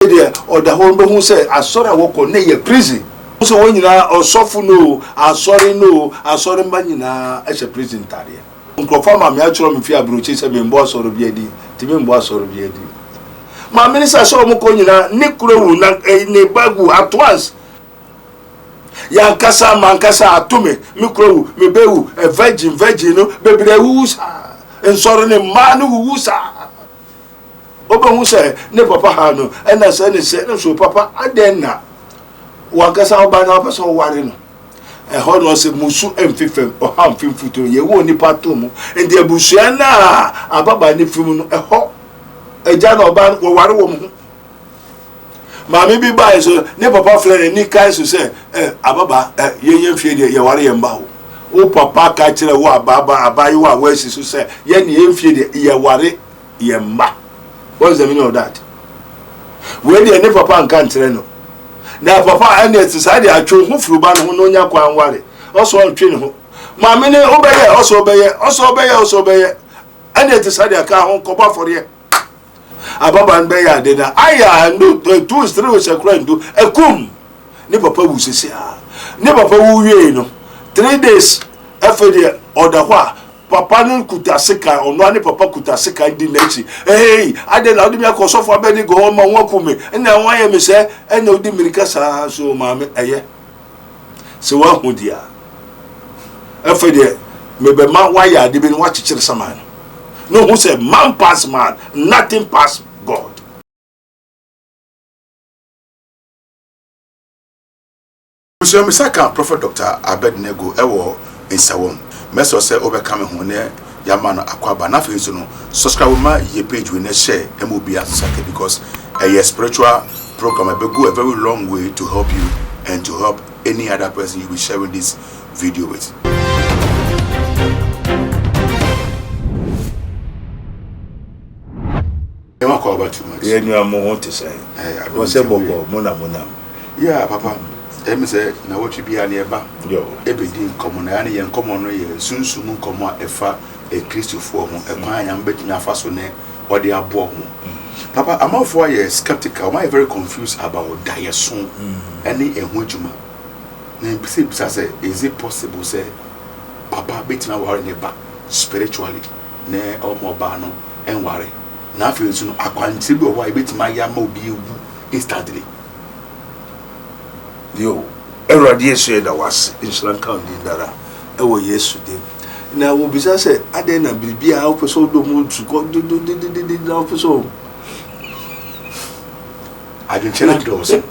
or the whole who say I saw I walk on near prison. So when you are suffer no, I sorry manina as a prison tarrier. Confirm my natural me fear brooches have been boss or biedi, Timim boss or biedi. My minister saw Mokonina, Nicolo, ne bagu at once. Yankasa mankasa atume, Mikro, Mebeu, a virgin, baby, who's and sorry, man who's Oba who say, ne papa hano, and as any said, so papa, I then na. Wankasa by now, person warring. A hot was a musu and fifth or ham film futu, ye won't ni patumu, and the Busiana, Ababa ni film, a hot, a jan or ban or one woman. Mammy be by so, ne papa fled and Nick Kais to say, Ababa, ye feed your warrior bow. O papa catch a wa baba, abayua, where she say, yen ye feed ye worry, ye ma. What's the meaning of that? Where the any papa and can't no. Now papa and the society I chose who flew ban who no yakwan worry. Also on train who. My many obey, also obey. And the society I can't come for you. Ababa and Bayer did I do 2 3 crime do a cum. Ne papa will say, ne papa will no 3 days after the order what. Papa no kutasika onwani papa kutasika ndi nechi hey ade na odi me akoso for Abednego go ma wakume na wan ye me se ena odi mirika sa so ma me eye se wa hudia afede me be ma wa ya de be no wa chichire saman no who say man pass man nothing pass God. So Misaka Prophet Dr. Abednego ewo insawom meso say overcome hone yamano akwaba na fe so no subscribe ma ye page we na share mobi asake because a spiritual program be go a very long way to help you and to help any other person you will sharing this video with. You want call about too much? Yeah, you are more want to say. I was a bobo mona. Yeah, papa. Emi say na what you be nearby. Yo, Ebedi common and yen common no ye sunsumu komo efa a Christopher ho e kwan yam betumi afa so ne what they abo ho. Papa, I'm all for you skeptical. Am very confused about diason any ehun adwuma. Na bisa say is it possible say papa betumi worry ne ba spiritually ne omo ba no en worry. Na fe so no akwanti bi o wa betumi ayama obi ewu instantly. Yo, everybody yesu that was in Sri Lanka in Dara. Ewo yesu de. Na wo bisa say ade na bibia o peso do mu to go do na peso. Adwenchen doso.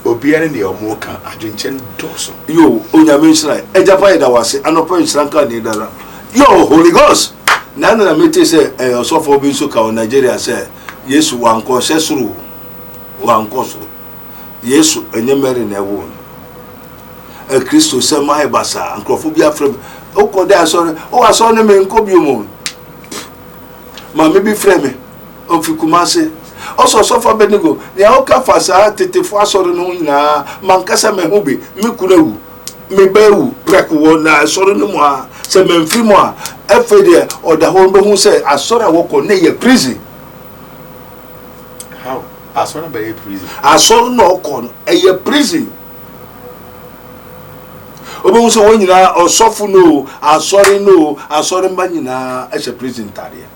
Obi ane ne omo kan adwenchen doso. Yo, onyame Israel. Ejapa that was anopo in Sri Lanka in Dara. Yo, Holy Ghost. Na na mete say so for bi so ka Nigeria say yesu wanko sesuru. Wanko so. Yesu enyemere na ewo e Kristo se mai basa ankrofobia frem o ko dey asore o asore ne me nko biomo ma me bi freme o fikumase o so for Abednego ya o ka fasa tetefo asore no nyina mankasa me ho bi me kunawu me bawu preko na asore no mo a se me mfiri mo a efede o da ho hu se asore wo ko ne ye prison. How? Asora be prison. Asora no kon a prison. Obo so wonyina osofu no, asori mba nyina a prison tare.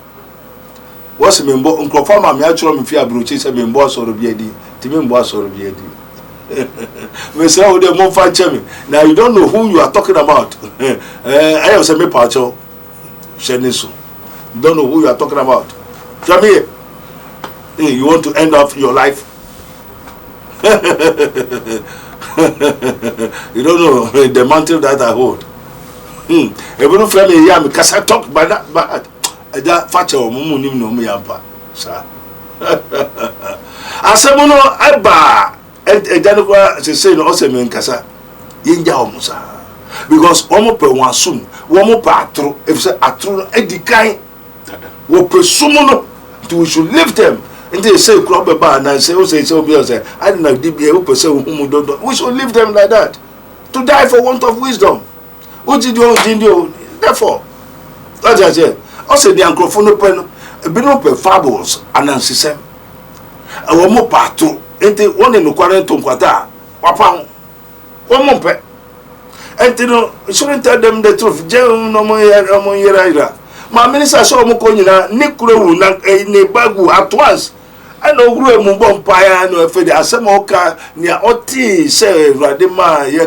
What's membo nkrofa ma me achoro me fi abrochi se membo asoro biadi, ti membo asoro biadi. Me say wo de mo fa chemi. Now you don't know who you are talking about. I am say me pacho shenisu. Don't know who you are talking about. Come here. Hey, you want to end off your life? You don't know the mantle that I hold. Every family yam because I talk by that bad. That facha o mumu nim no mu yampa. Sir. Asamono aba ejanukwa say no oseme nkasa. Yenja omusa. Because omo pe wansum, omo pa atro, if say atro edikan. Wo presumo no we should lift them. And they say crop about and say I don't know we should leave them like that to die for want of wisdom. Therefore, that's I say. Also the microphone open fables and answer. wo mo pato enti woni no kware to nkwata wapa wo mo pe enti no shouldn't tell them the truth je no mo yera ma minister so mo ko nyina ni kurewu na ne bagu at once ana oguru emu bompa ya no efede asem oka ni oti se Awurade ma ye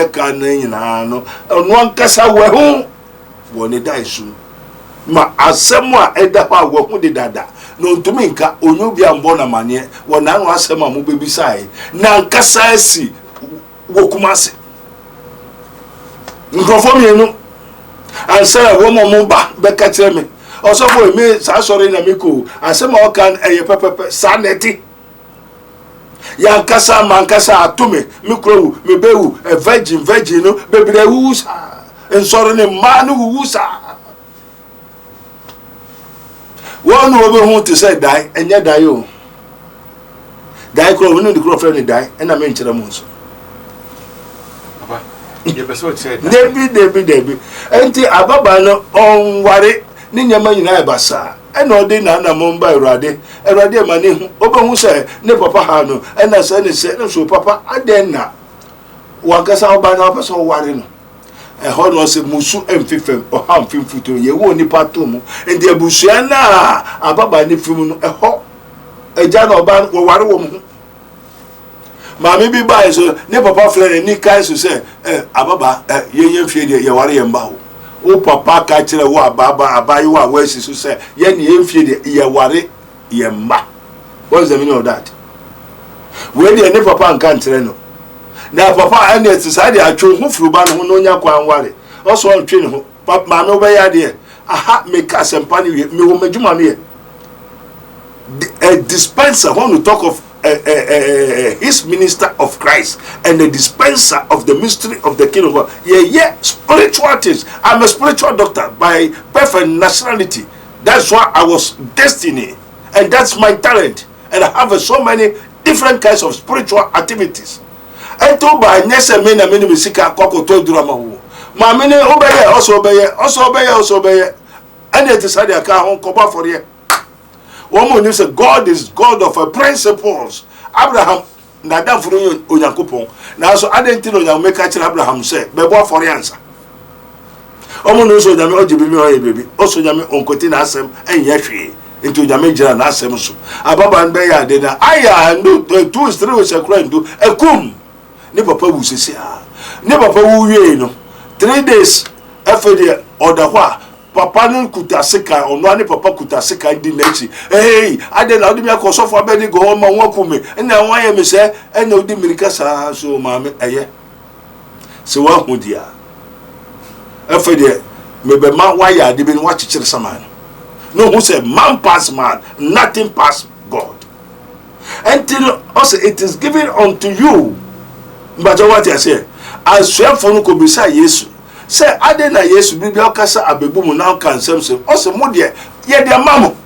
ka na nyina no no ankasa wehu woni dai su ma asem a eda kwa wehu de dada no ntumi nka onyo bia mbo na mane wona no asem a mo bebisai na ankasa asi wokumase nkrofo mienu ansara wo mo ba be ka kire me osofo eme sa sori na meko asema okan eye pepepe saneti ya nkasa mankasa atume mikro me bewu a virgin no bebire wusa ensori ne manu wusa wonu obe hu te say dai enye dai o dai kro wonu di kro friend ni dai ena me nkyere mu nso papa ye beso che debi enti ababa no onware ni nyama nyina ebasa ena ode na na mo mba Awurade ma ne hu obehu se ne papa ha no ena se ne se so papa aden na wakasa oba na pesa ware no ho no se musu emfifem o ha mfimfuto ye wo ni pato mu ndi abusua na ababa ne fimu no ho eja na oba wo ware wo mu maami bi ba so ne papa flere ni kai so se ababa ye mfie de ye ware ye mba ho o papa ka kire wo abayi wa wesi so say ye ne emfie de ye ware ye mma. What's the meaning of that? We dey ne papa nka ntire no na papa ene tisade atwo hu furuba no no nya kwan ware oso ntwe ne ho ma me obeya de aha me ka sempa ne me wo madwuma me a dispenser when we talk of his minister of Christ and the dispenser of the mystery of the kingdom of God. Yeah, spiritual things. I'm a spiritual doctor by perfect nationality. That's why I was destined, and that's my talent. And I have so many different kinds of spiritual activities. And to by nese mena meni misika koko to drama hu. Ma meni obeye also obeye. And it is had a car home koba for you. One you say God is God of principles. Abraham na dan furu onyankopon. Na so adenti no nyame ka kire Abraham say bebo for answer. Omo no so nyame ojibi mi oye bebi. Oso nyame onkoti na asem enye hwe. Into nyame gira na asem so. Ababa nbe ya de na aya no 2 3 we se kura ndu ekum. Ni papa wu sisi a. Ni papa wu wie no 3 days afede odahwa papa no kutasika ono ani papa kutasika di nachi hey ade na odi mi akosofo Abednego ma won kume na wan ye me se ena odi mirika sa so ma me eye se wa hudia afede me be ma wa ya de bi ni wa chichire saman no who say man pass man nothing pass God until also it is given unto you but what I say as for no ko bi sa Yesu say ade na Yesu bibia okasa abebu mu na kan semsem ose mo de ye de mamo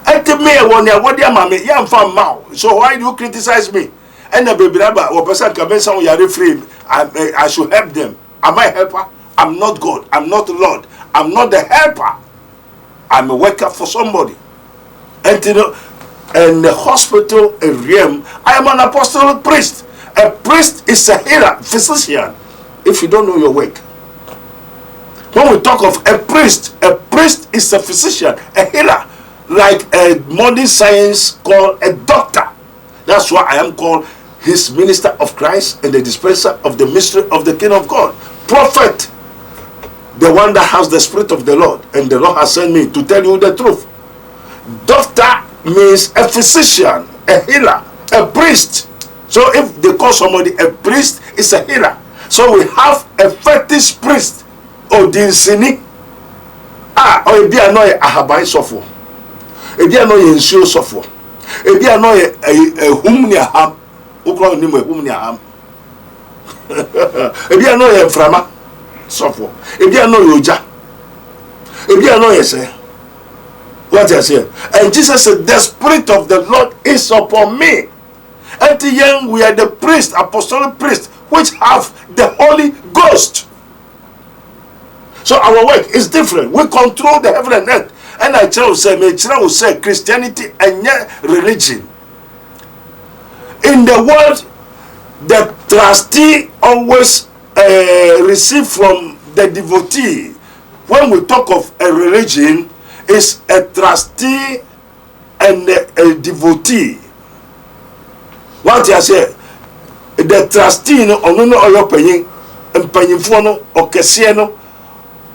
ente me won ya wode ama me ya mfa ma so why do you criticize me and the baby raba wo person ka ben san yare free I should help them. Am I a helper? I'm not God, I'm not Lord, I'm not the helper. I'm a worker for somebody. And you know, in the hospital realm, I am an apostolic priest. A priest is a healer, physician. If you don't know your work, when we talk of a priest is a physician, a healer, like a modern science called a doctor. That's why I am called his minister of Christ and the dispenser of the mystery of the kingdom of God. Prophet, the one that has the spirit of the Lord, and the Lord has sent me to tell you the truth. Doctor means a physician, a healer, a priest. So if they call somebody a priest, it's a healer. So we have a fetish priest. Odinsini ebi anoye ahaban sofo, ebi anoye nsuo sofo, ebi anoye ehum ni aham ukro ni mo ehum ni aham ebi anoye mframa sofo, ebi anoye oja, ebi anoye se. What I say? And Jesus said, the Spirit of the Lord is upon me. Until then we are the priest, apostolic priest, which have the Holy Ghost. So our work is different. We control the heaven and earth. And I tell you, say Christianity and religion. In the world, the trustee always receive from the devotee. When we talk of a religion, is a trustee and a devotee. What I say, the trustee no ono no oyo panyin mpanyinfo no okese no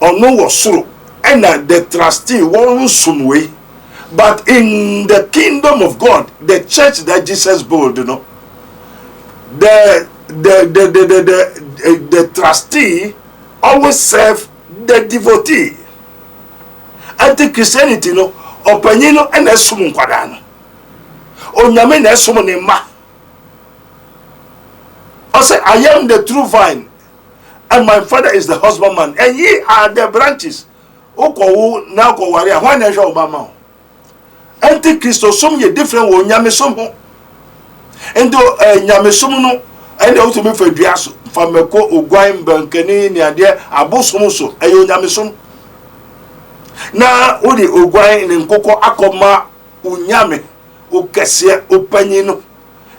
ono wo soro, and the trustee won sumwe. But in the kingdom of God, the church that Jesus built, you know, the trustee always serve the devotee. Anti-Christianity, no, opanino and esum kwadano. Onyame na esum ne ma. I say, I am the true vine, and my father is the husbandman, and ye are the branches. Oko na ko wari ahwan na hwe obama. Anti-Christo som ye different wo nyame som ho. Endo nyame som no ene o to me fa duaso fa meko ogwan bankani ni ade abosom so ayo nyame som. Na odi ogwan ni nkoko akoma unyame okese opanyi no.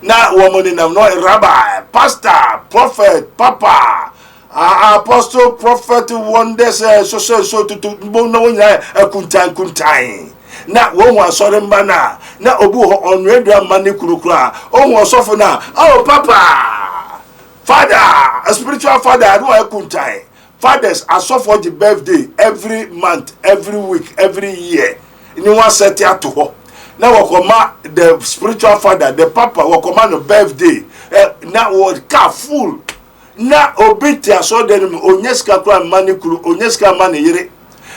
Na wo mo ni nam no rabbi, pastor, prophet, papa, apostle, prophet, wonders so to bo no nya kuntan. Na wo asore mba na obu ho onwedua mane kurukura o osofo na oh papa father, a spiritual father I do kuntai. Fathers asofo the birthday every month, every week, every year. Ni one set ya to ho. Na wakoma the spiritual father, the papa wakoma no birthday. Na wo ka full. Na obitia so dem onyeska kura mane kuru, onyeska mane yire.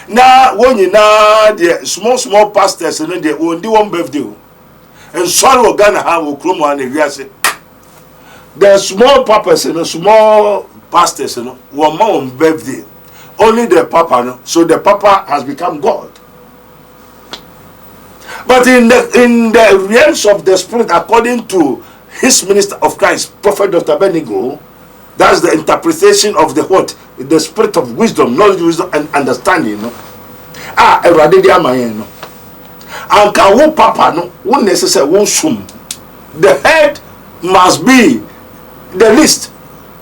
Na woni na the small pastors no dey ondi one birthday. And sorry Ghana ha wo kromo an ewiase. The small papas and small pastors no one more on birthday. Only the papa no. So the papa has become God. But in the realms of the spirit, according to his minister of Christ, Prophet Dr. Abednego, that's the interpretation of the what? The spirit of wisdom, knowledge, wisdom, and understanding. No? Everybody there, no. And can wo papa no, won't necessarily won't sum. The head must be the least,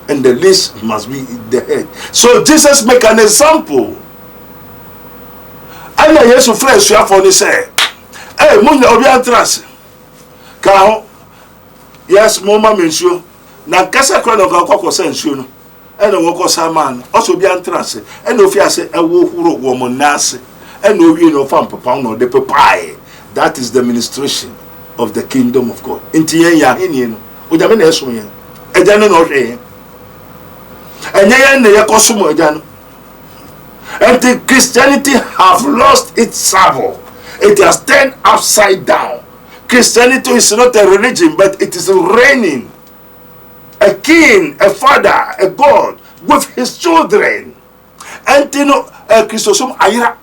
and the least must be the head. So Jesus make an example. And Jesus fresh you for say, hey, munya obi antras. Ka yes, mama mensuo. Na kasa kra no ka kwakọ sensuo no. Ena wo ko saman. Also bi antras. Ena ofi ase ewo huro wo mo nase. Ena owi no fam papa no de papai. That is the ministration of the kingdom of God. Inti yen ya hini no. Ojame na eso yen. Eja no no hwe. Enya yen na yekosumo eja no. And Christianity have lost its savor. It has turned upside down. Christianity is not a religion, but it is reigning. A king, a father, a God with his children. And you know, Christosum ayira.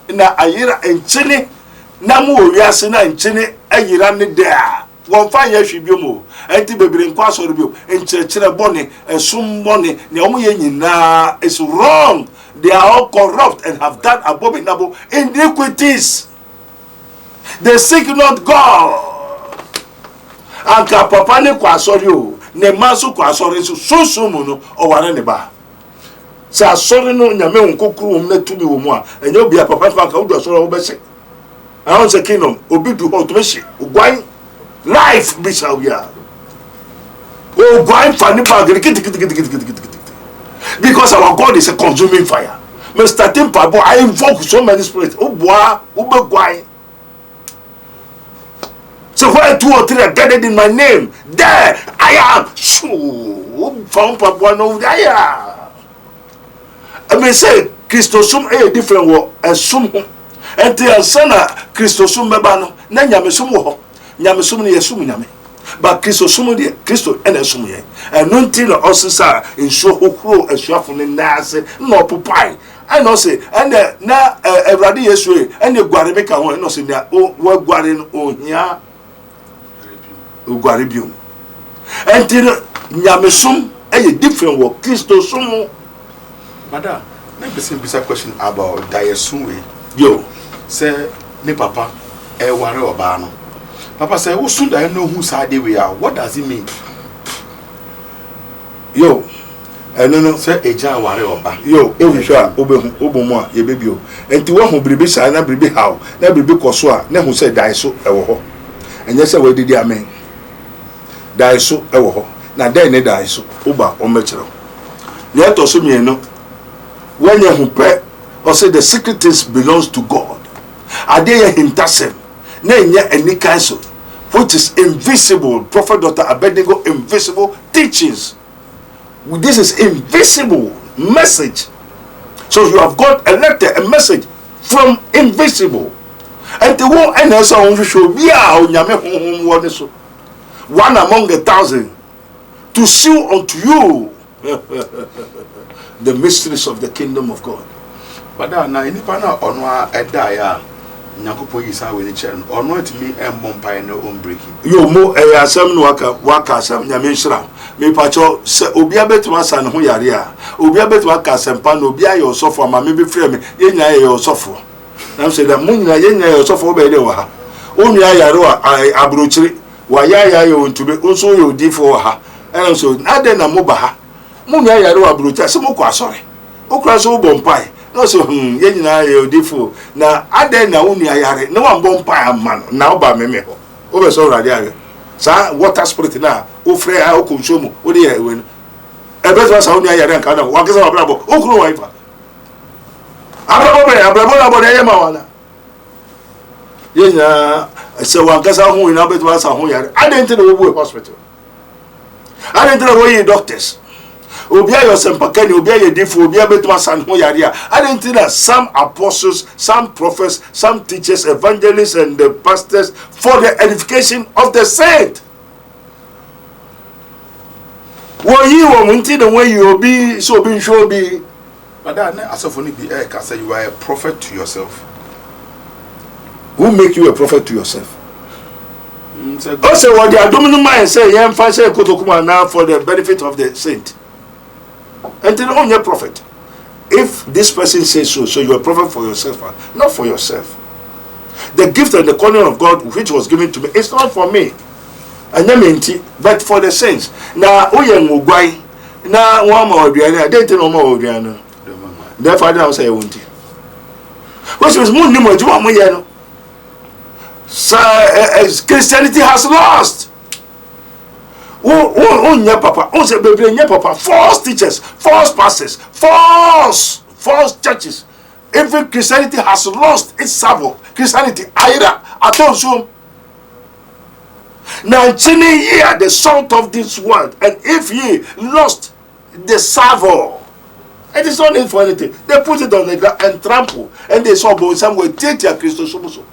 Na ayira enchini na mu owiase na enchini ayira ne there. One fine year should be more. Enti bebre nkwa asori bio. Enchire bone, esum bone, ne omo ye nyina is wrong. They are all corrupt and have done abominable iniquities. They seek not God. Anka papa ne kwa asori o, ne maso kwa asori so no oware ne ba. Sa asori no nyame nkokuru na tumi wo mu a, enye obi a papa fa ka wo asori wo be se. I want the kingdom, obi du ho to be se. Ogwan life be shall we are. Ogwan fa ni ba gidi. Because our God is a consuming fire. Mr. Timpa, I invoke so many spirits. Oh boy, oh. So where 2 or 3 are gathered in my name, there I am. Shoo, found Papa no there. I mean say Christosum a different word as sum. And the sana Christosum bebano. Na nyame sum wo. Nyame sum ne yesum nyame. But Christo sumo de Christo ene sumo ye. And until also sa in show okro esuafo ne nase no popai. And no say and na Ewrade Yesu and the guare make ho no say na o wa guare no ohia o guare biom. Until nyamesum e different wo Christo sumo. Madam, let me say a question about Dayesunwe. Yo, say ne papa e ware oba no. Papa say, who soon I know whose side we are? What does it mean? Yo, no say eja ware oba. Yo, ehusha obomu a ye bebi o. Enti wo hu bribi sa na bribi haw, na bribi koso a na hu say dai so ewo ho. Enye say we didi amen. Dai so ewo ho. Na dai ne dai so oba o mechero. Ne to so mienu. When you pe or say the secret things belongs to God. Ade hintasem. Na nya any counsel which is invisible. Prophet Dr. Abednego invisible teachings. This is invisible message. So you have got elected a message from invisible. And the one and also should be one among 1,000 to show unto you the mysteries of the kingdom of God. But now in Pana onwa edaya nyakopo yisa we ni chen ono timi emmompa no breaking. Yo mo asem no waka asem nyame nhira. Me pacho se obi abetuma san ho yare a obi abetuma ka sempa no obi aye osofo ma me be frɛ me ye nya aye osofo na say da mo nya ye nya aye osofo be de wa ha onu ayare wa abrochire wa ya ye ontube onso ye odifo wa ha na so na de na mo ba ha mo nya ayare wa abrochire se mo kɔ asɔre okura so bompai no so ye nya aye odifo na ade na onu ayare na wa bompai amano na oba meme ho obe so rade aye sa water spirit na o frɛ a o konsumo o de we no ebeto sa o ni ayare nka na wa kesa abrabo o kuro wa ifa abrabo na bo de yema wala yenya se wa kesa ho ina beto sa ho yare adenti na wo bu hospital adenti na wo yi doctors obi ayo sempakani obi ayo defo obi abeto sa ho yare a adenti na some apostles, some prophets, some teachers, evangelists and the pastors for the edification of the saint. What you want the way you be so being sure be. But that as of only be can say you are a prophet to yourself. Who make you a prophet to yourself? Also, what the abdominal mind say, "Yam fancy kotokuma now for the benefit of the saint." And then on your prophet. If this person says so, so you are a prophet for yourself, not for yourself. The gift and the calling of God which was given to me, it's not for me. But for the saints. Now, Mugwai, now one more Adriana, I didn't know more Adriana. Therefore, I don't say I won't. Which was more than what you want me. Christianity has lost. Oh, papa, oh, say, baby, papa, false teachers, false pastors, false churches. Even Christianity has lost its savor. Christianity, Ira, I told you. Now, ye are the salt of this world, and if ye lost the savor, it is not need for anything. They put it on the ground and trample, and they saw both some will take their Christosum.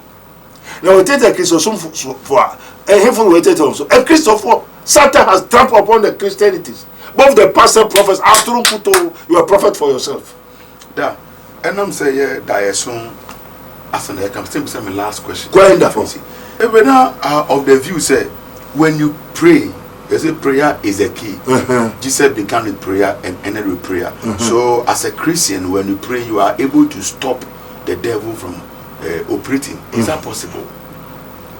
Now, we take their Christosum for a hateful way to also. And Christopher, Satan has trampled upon the Christianities. Both the pastor prophets, after you are a prophet for yourself. Da, and I'm saying that I soon, as an I can still say my last question. Go ahead, Even now, of the view say, when you pray, they say prayer is a key. Jesus began with prayer and ended with prayer. So, as a Christian, when you pray, you are able to stop the devil from operating. Is that possible?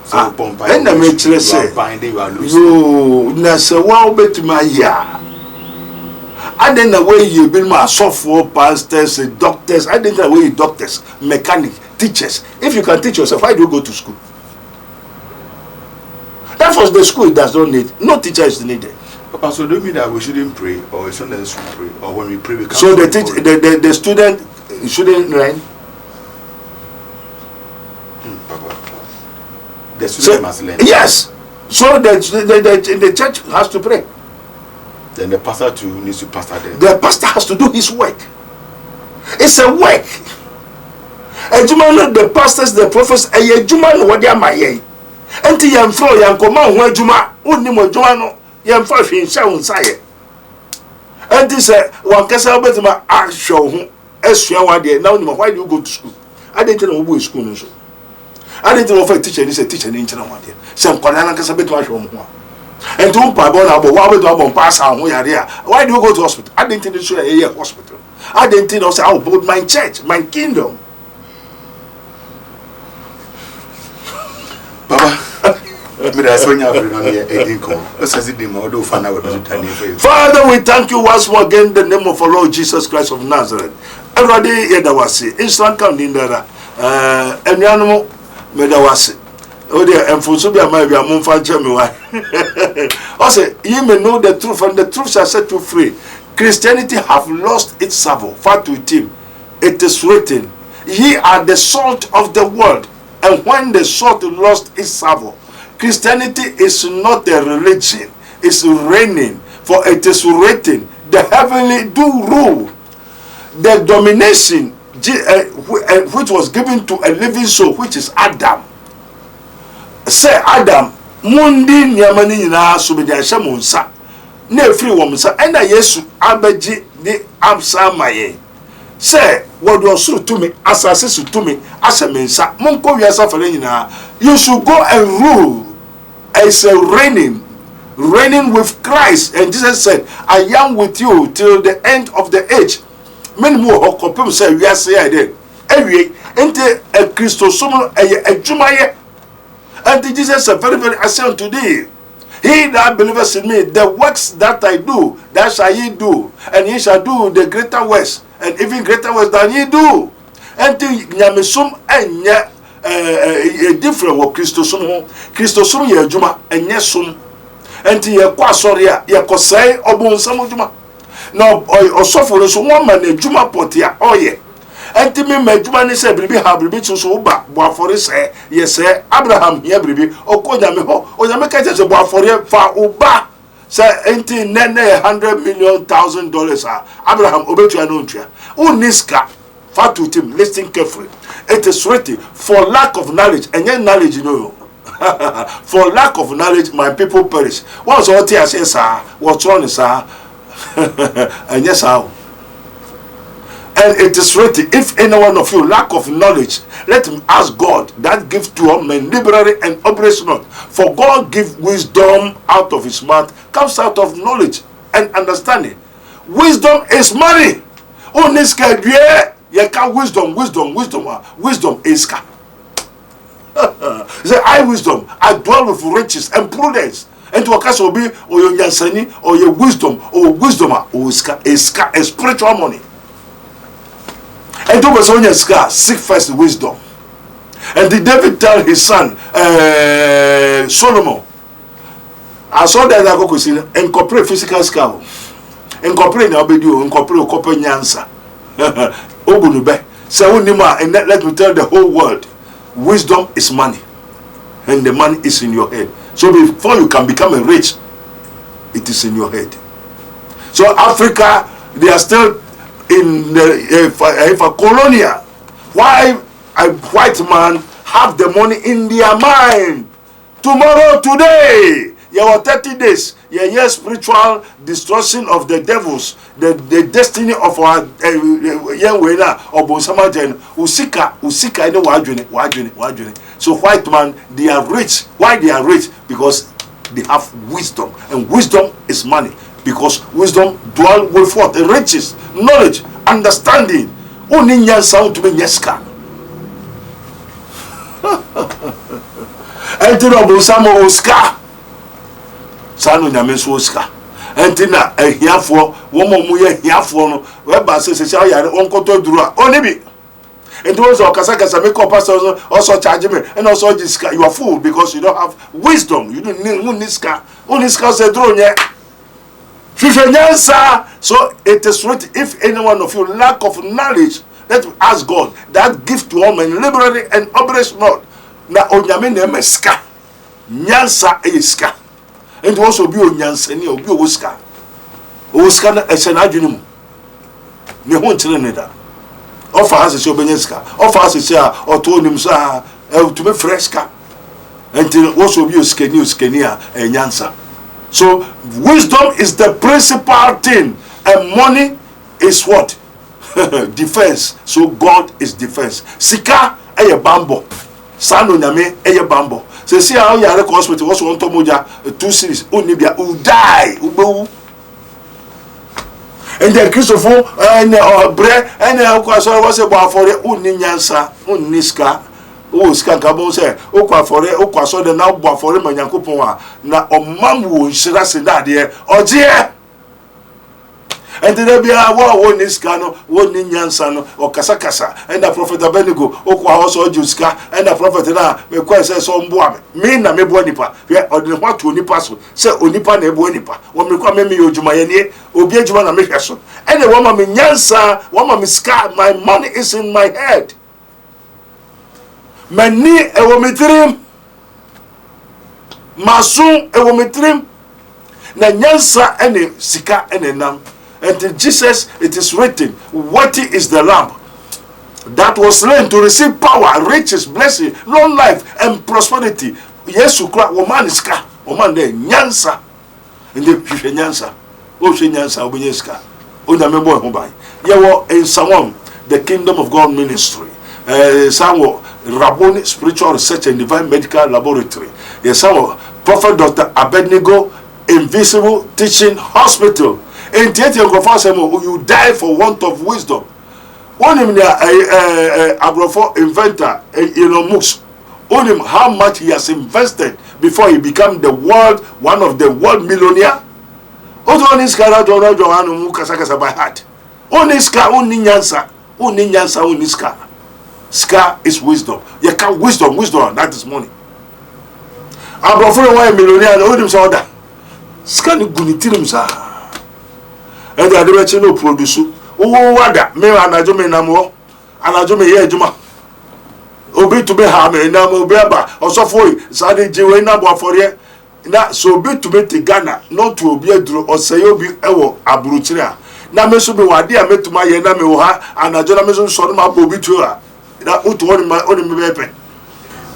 So, and the mature say, binding, you are losing. You, Nasa, wow, bet my ya. I didn't know where you been my software pastors, doctors. I didn't know where you doctors, mechanics, teachers. If you can teach yourself, why do you go to school? That was the school does not need. No teacher is needed. Papa, so don't mean that we shouldn't pray, or it's not necessary to pray, or when we pray, we can't. So the student shouldn't learn. Papa, the student must learn. Yes. So the church has to pray. Then the pastor too needs to pastor them. The pastor has to do his work. It's a work. A Juman, the pastors, the prophets, a Juman, what they are my yay. Enti yamfro yankoma ho adwuma onni mo adwuma no yamfa hwenhya wo nsaye enti se wankasa obetima ahwo ho asua wade na onimo why do you go to school I didn't know wo school no so I didn't know for teacher ni say teacher ni nkyena wade se nkwana na nkasa betima ahwo mo ho enti wo pa bo na bo wa betima bo pass ho yare a why do you go to hospital I didn't know so a hospital I didn't know say I will build my church my kingdom. Baba, Father, we thank you once more again in the name of our Lord Jesus Christ of Nazareth. Everybody yedawasi. Instant come in there. Enyano medawasi. Oh dear, and for so be a maybe a monfan Jemmy. Also, you may know the truth, and the truth shall set you free. Christianity have lost its savour. Fact with him. It is written, ye are the salt of the world. And when the salt lost its savour, Christianity is not a religion, it's reigning. For it is written, the heavenly do rule. The domination which was given to a living soul, which is Adam. Say Adam, mundi nyamani na subidansha munsa. Ne free womansa, and a yesu abeji ni amsa maye. Say what was so to me, assassin to me, as a mensa, Monko Yasafarina. You should go and rule as a reigning with Christ. And Jesus said, I am with you till the end of the age. Many more compare say, yes, I did. Anyway, enter a Christosum a Jumaye. And Jesus said, very, very ascend today. He that believeth in me, the works that I do, that shall ye do, and ye shall do the greater works, and even greater works than ye do. And nyamesum enya different with Christosum ye juma enya sum. And ye kwa soria ye kosai obonsam juma. Now osofo so one man juma potia oye. And me juma ni se bribi ha bribi so ba boafore se ye se Abraham ye bribi okonya me ho onya me ka se boafore fa uba se enti nene $100 million Abraham obetua no ntua uniska fa to him. Listen carefully. It is written, for lack of knowledge, and yet knowledge you know. For lack of knowledge my people perish. Once all tears say sir, what's wrong sir? And yes how. And it is written, if any one of you lack of knowledge, let him ask God, that gives to all men liberally and upbraid not. For God give wisdom out of his mouth, comes out of knowledge and understanding. Wisdom is money. Oniska ye can wisdom is ka. Say I wisdom, I dwell with riches and prudence. And to occur will be or your yansani or your wisdom or iska a spiritual money. And to was on your scar, seek first wisdom. And did David tell his son Solomon, I saw that I go see incorporate physical skill, incorporate now be do incorporate copper nyansa. Obunube. So and let me tell the whole world, wisdom is money, and the money is in your head. So before you can become a rich, it is in your head. So Africa, they are still in the colonial. Why a white man have the money in their mind? Tomorrow, today, you have 30 days. Yeah, spiritual destruction of the devils, the destiny of our young winner or Bonsamajan, Usika, and wajuni. So white man, they are rich. Why they are rich? Because they have wisdom, and wisdom is money. Because wisdom dwell with what? The riches, knowledge, understanding. Only nyan sound to be nyeska. And to know Bonsamo Oscar. Sanu nyameso Oscar. Entina ehiafo womo mu ye hiafo no we ba se yare onkoto duru onibi. And those are kasakasa make up pastors also charge me and also jiska. You are fool because you don't have wisdom. You don't need uniska. Uniska se dru nye. So it is written, if any one of you lack of knowledge, let me ask God that gift to all men liberally and upbraid not. Na onyame na meska. Nyansa eska. And also be onyansa ni obi oska. Oska na esenadwene mu. Ne ho nkyere ne da. Offer has a benyeska. Offer has a oto nim sa to be freska. Until also be skenia and nyansa. So wisdom is the principal thing, and money is what? Defense. So God is defense. Sika eye bambo. Sano nyame eye bambo. Say see how you are hospital was one tomoja 2 series. Unibia will die. Ubewu. And then Christopher and bread and was about for the uninyansa uniska o sika nka bo se o kwa fore o kwa so de na bo afore ma Nyankopon a na omam wo nhira se na de oje and there be a war one is cano, one in Yansano, or Casacasa, and the prophet Abednego, Okwa also Juska, and the prophet na me quite some boy. Me na me bonipa, or the what to Nipaso, say Unipa ne bonipa, or me come me Jumayane, Obia Jumana Mikaso, and the woman in Yansa, woman Miska, my money is in my head. Mani a wometrim, Masun a wometrim, na Yansa and Sika and Nam. And in Jesus, it is written, worthy is the Lamb that was slain to receive power, riches, blessing, long life, and prosperity. Yes, you cry, woman is ka, woman de nyansa, and the nyansa, Ocean Nyansa, Obenyeska, Odamebo Hobai. Yawo in Samon, the Kingdom of God Ministry, Samuel, Rabboni Spiritual Research and Divine Medical Laboratory, yes, Prophet Dr. Abednego, Invisible Teaching Hospital. In theater you die for want of wisdom. One him abrofo inventor Elon Musk. On him how much he has invested before he become one of the world millionaire. Oto ni skara do no anu mu kasa by heart. Oni ska oni nyansa oni ska. Ska is wisdom. You can wisdom that is money. Abrofo one millionaire on him so order. Ska ni gunitirim sa. And the direction no produce. Oh, wada me anajo me namo, anajo me ye juma. Obi to be ha me na mo be aba. Osofo sade jewe na bo afore. Na so be to be te Ghana, not to obi aduro osaye obi ewo aburuchire a. Na me so be wade a metuma ye na me wo ha, anajo na me so so ma bo obi tu a. Na utu oni me bepe.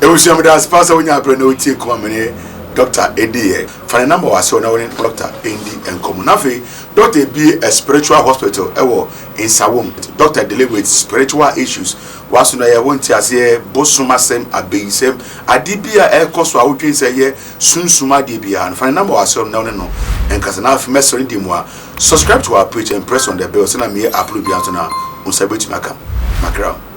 E wo siam da sponsor wonya apre na otie komane Dr. EvíI. For the number was so now Dr. EvíI and Comunafe. Dr. be a spiritual hospital in Sawum. Doctor deal with spiritual issues. Was no ya won't say Bosuma sem abisem. Adibia air cost wa would say ye soon suma dibia. And for the number was so no. And Casana Messer Dimwa. Subscribe to our page and press on the bell. Send me upload Biantona. Unsabit Macam. Macron.